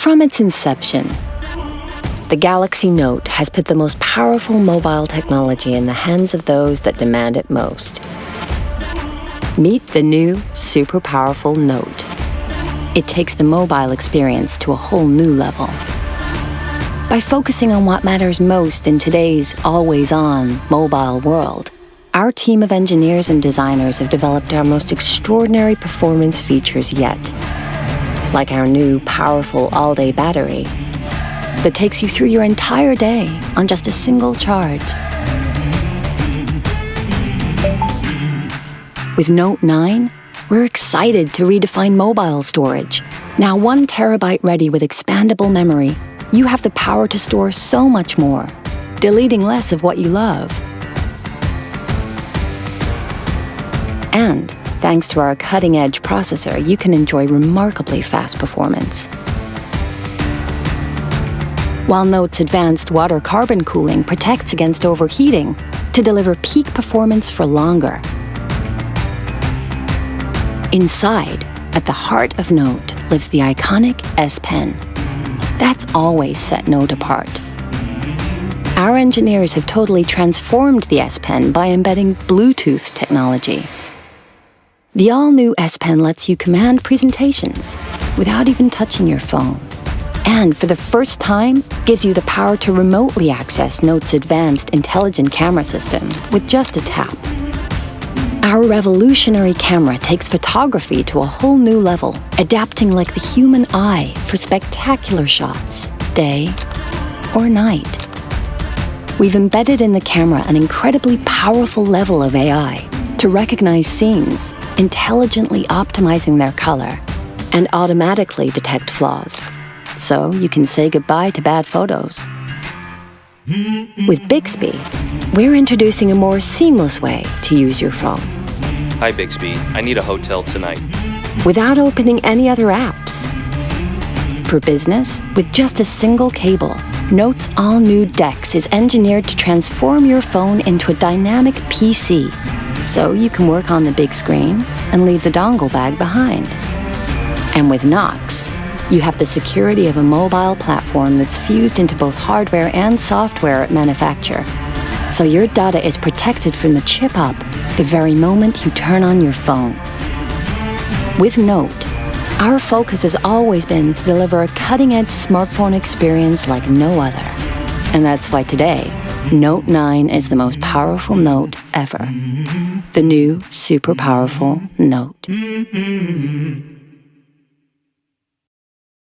From its inception, the Galaxy Note has put the most powerful mobile technology in the hands of those that demand it most. Meet the new, super powerful Note. It takes the mobile experience to a whole new level. By focusing on what matters most in today's always-on mobile world, our team of engineers and designers have developed our most extraordinary performance features yet. Like our new, powerful all-day battery that takes you through your entire day on just a single charge. With Note9, we're excited to redefine mobile storage. Now 1 terabyte ready with expandable memory, you have the power to store so much more, deleting less of what you love. And thanks to our cutting-edge processor, you can enjoy remarkably fast performance. While Note's advanced water carbon cooling protects against overheating to deliver peak performance for longer. Inside, at the heart of Note, lives the iconic S Pen. That's always set Note apart. Our engineers have totally transformed the S Pen by embedding Bluetooth technology. The all-new S Pen lets you command presentations without even touching your phone. And for the first time, gives you the power to remotely access Note's advanced intelligent camera system with just a tap. Our revolutionary camera takes photography to a whole new level, adapting like the human eye for spectacular shots, day or night. We've embedded in the camera an incredibly powerful level of AI to recognize scenes, intelligently optimizing their color, and automatically detect flaws. So you can say goodbye to bad photos. With Bixby, we're introducing a more seamless way to use your phone. Hi Bixby, I need a hotel tonight. Without opening any other apps. For business, with just a single cable, Note's all-new DeX is engineered to transform your phone into a dynamic PC, so you can work on the big screen and leave the dongle bag behind. And with Knox, you have the security of a mobile platform that's fused into both hardware and software at manufacture. So your data is protected from the chip up the very moment you turn on your phone. With Note, our focus has always been to deliver a cutting-edge smartphone experience like no other. And that's why today, Note9 is the most powerful Note ever. The new, super powerful Note.